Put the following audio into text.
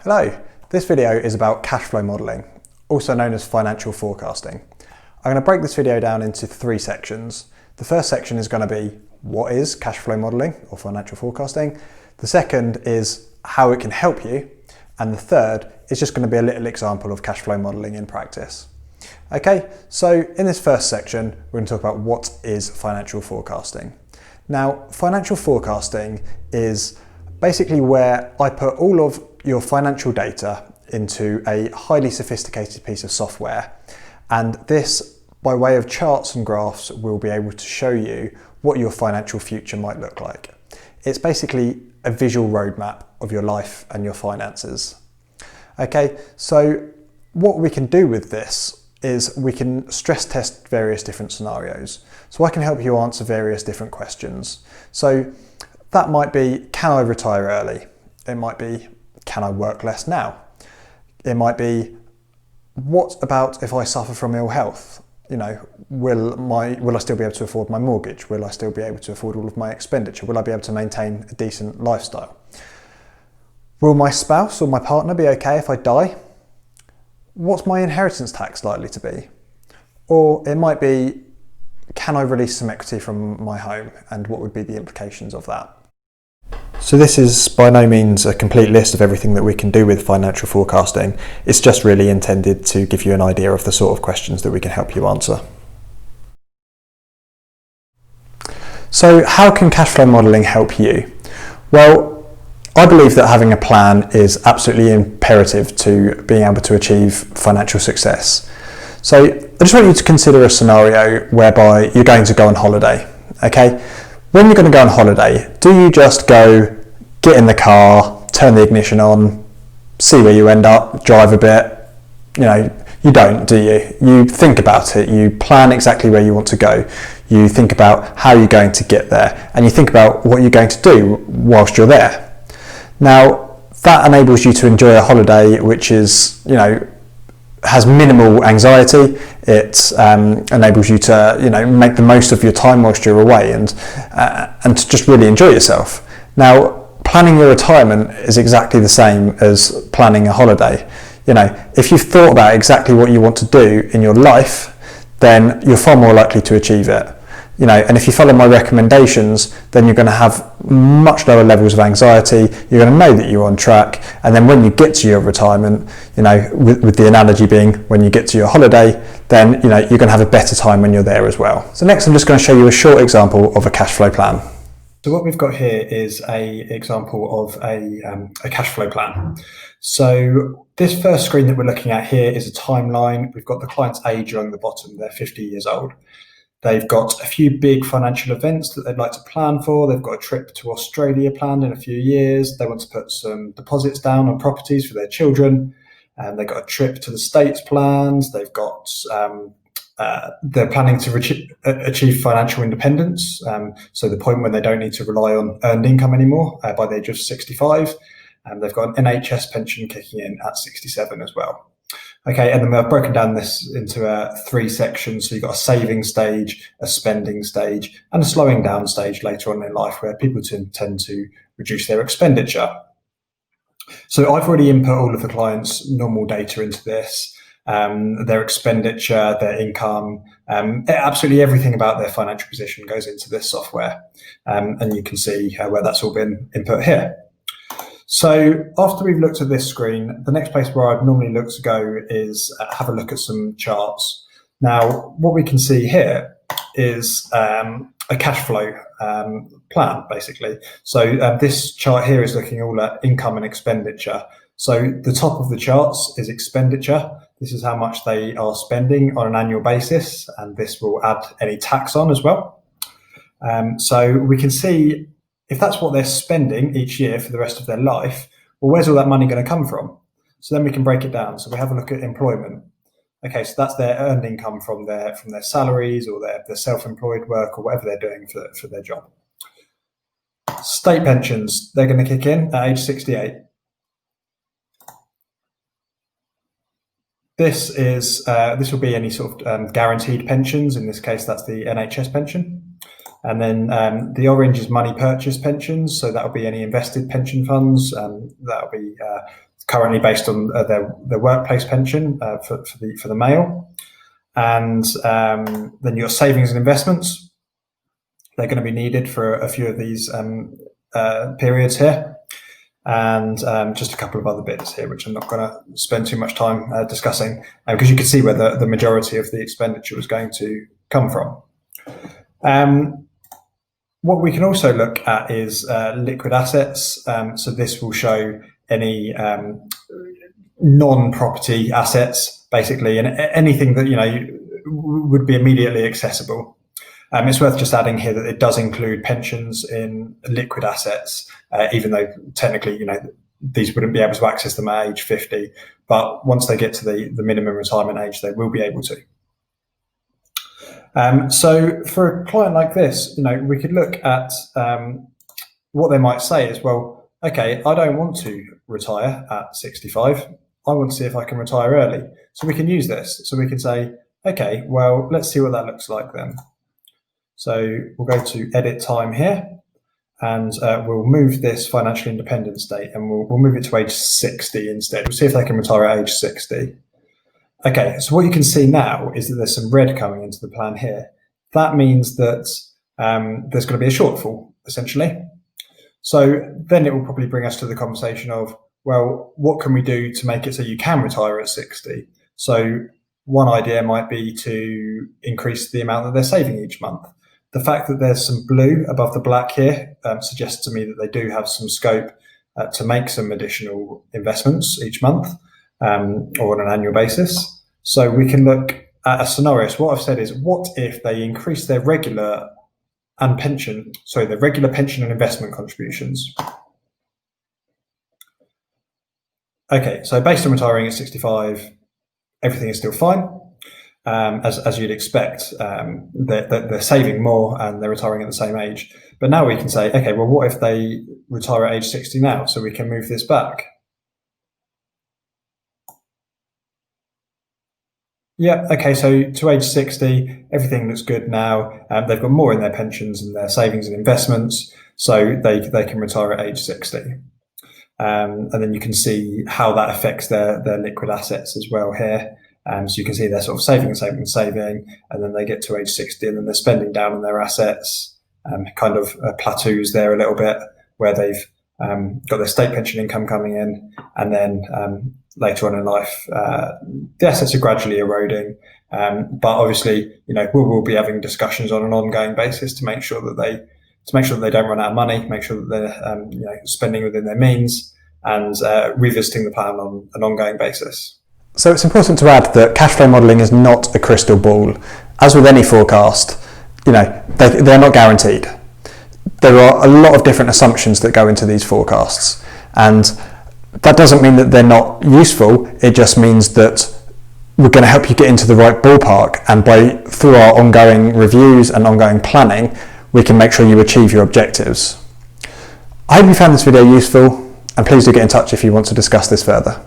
Hello, this video is about cash flow modelling, also known as financial forecasting. I'm going to break this video down into three sections. The first section is going to be what is cash flow modelling or financial forecasting. The second is how it can help you. And the third is just going to be a little example of cash flow modelling in practice. Okay, so in this first section, we're going to talk about what is financial forecasting. Now, financial forecasting is basically where I put all of your financial data into a highly sophisticated piece of software. And this, by way of charts and graphs, will be able to show you what your financial future might look like. It's basically a visual roadmap of your life and your finances. Okay, so what we can do with this is we can stress test various different scenarios. So I can help you answer various different questions. So that might be, can I retire early? It might be, can I work less now? It might be, what about if I suffer from ill health? You know, will I still be able to afford my mortgage? Will I still be able to afford all of my expenditure? Will I be able to maintain a decent lifestyle? Will my spouse or my partner be okay if I die? What's my inheritance tax likely to be? Or it might be, can I release some equity from my home, and what would be the implications of that? So this is by no means a complete list of everything that we can do with financial forecasting. It's just really intended to give you an idea of the sort of questions that we can help you answer. So how can cash flow modelling help you? Well, I believe that having a plan is absolutely imperative to being able to achieve financial success. So I just want you to consider a scenario whereby you're going to go on holiday, okay? When you're going to go on holiday, do you just go, get in the car, turn the ignition on, see where you end up, drive a bit? You know, you don't, do you? You think about it, you plan exactly where you want to go, you think about how you're going to get there, and you think about what you're going to do whilst you're there. Now, that enables you to enjoy a holiday which is, you know, has minimal anxiety. It enables you to, you know, make the most of your time whilst you're away and to just really enjoy yourself. Now, planning your retirement is exactly the same as planning a holiday. You know, if you've thought about exactly what you want to do in your life, then you're far more likely to achieve it. You know, and if you follow my recommendations, then you're going to have much lower levels of anxiety. You're going to know that you're on track. And then when you get to your retirement, you know, with the analogy being when you get to your holiday, then, you know, you're going to have a better time when you're there as well. So next, I'm just going to show you a short example of a cash flow plan. So what we've got here is a example of a cash flow plan. So this first screen that we're looking at here is a timeline. We've got the client's age along the bottom. They're 50 years old. They've got a few big financial events that they'd like to plan for. They've got a trip to Australia planned in a few years. They want to put some deposits down on properties for their children. They've got a trip to the States planned. They've got, they're planning to achieve financial independence. So the point when they don't need to rely on earned income anymore by the age of 65. And they've got an NHS pension kicking in at 67 as well. Okay, and then I've broken down this into three sections. So you've got a saving stage, a spending stage, and a slowing down stage later on in life where people tend to reduce their expenditure. So I've already input all of the clients' normal data into this, their expenditure, their income, absolutely everything about their financial position goes into this software. And you can see where that's all been input here. So after we've looked at this screen, the next place where I'd normally look to go is have a look at some charts. Now, what we can see here is a cash flow plan, basically. So this chart here is looking all at income and expenditure. So the top of the charts is expenditure. This is how much they are spending on an annual basis, and this will add any tax on as well. So we can see if that's what they're spending each year for the rest of their life, well, where's all that money going to come from? So then we can break it down. So we have a look at employment. Okay, so that's their earned income from their salaries or their self-employed work or whatever they're doing for their job. State pensions, they're going to kick in at age 68. This will be any sort of guaranteed pensions. In this case, that's the NHS pension. And then the orange is money purchase pensions. So that'll be any invested pension funds. That'll be currently based on their workplace pension for the male. And then your savings and investments, they're going to be needed for a few of these periods here. And just a couple of other bits here, which I'm not going to spend too much time discussing, because you can see where the majority of the expenditure was going to come from. What we can also look at is liquid assets. So this will show any non-property assets, basically, and anything that would be immediately accessible. It's worth just adding here that it does include pensions in liquid assets, even though technically, these wouldn't be able to access them at age 50. But once they get to the minimum retirement age, they will be able to. So for a client like this, we could look at what they might say is, well, okay, I don't want to retire at 65. I want to see if I can retire early. So we can use this. So we can say, okay, well, let's see what that looks like then. So we'll go to edit time here, and we'll move this financial independence date, and we'll move it to age 60 instead. We'll see if they can retire at age 60. Okay, so what you can see now is that there's some red coming into the plan here. That means that there's going to be a shortfall, essentially. So then it will probably bring us to the conversation of, well, what can we do to make it so you can retire at 60? So one idea might be to increase the amount that they're saving each month. The fact that there's some blue above the black here suggests to me that they do have some scope to make some additional investments each month or on an annual basis. So we can look at a scenario. So what I've said is, what if they increase their regular pension and investment contributions? Okay, so based on retiring at 65, everything is still fine. As you'd expect, they're saving more and they're retiring at the same age. But now we can say, okay, well, what if they retire at age 60 now? So we can move this back. Yeah, okay, so to age 60, everything looks good now. They've got more in their pensions and their savings and investments, so they can retire at age 60. And then you can see how that affects their liquid assets as well here. So you can see they're sort of saving, and then they get to age 60, and then they're spending down on their assets, kind of plateaus there a little bit, where they've got their state pension income coming in, and then later on in life, the assets are gradually eroding. But obviously, we'll be having discussions on an ongoing basis to make sure that they don't run out of money, make sure that they're spending within their means, and revisiting the plan on an ongoing basis. So it's important to add that cash flow modelling is not a crystal ball. As with any forecast, they're not guaranteed. There are a lot of different assumptions that go into these forecasts, and that doesn't mean that they're not useful. It just means that we're going to help you get into the right ballpark, and through our ongoing reviews and ongoing planning, we can make sure you achieve your objectives. I hope you found this video useful, and please do get in touch if you want to discuss this further.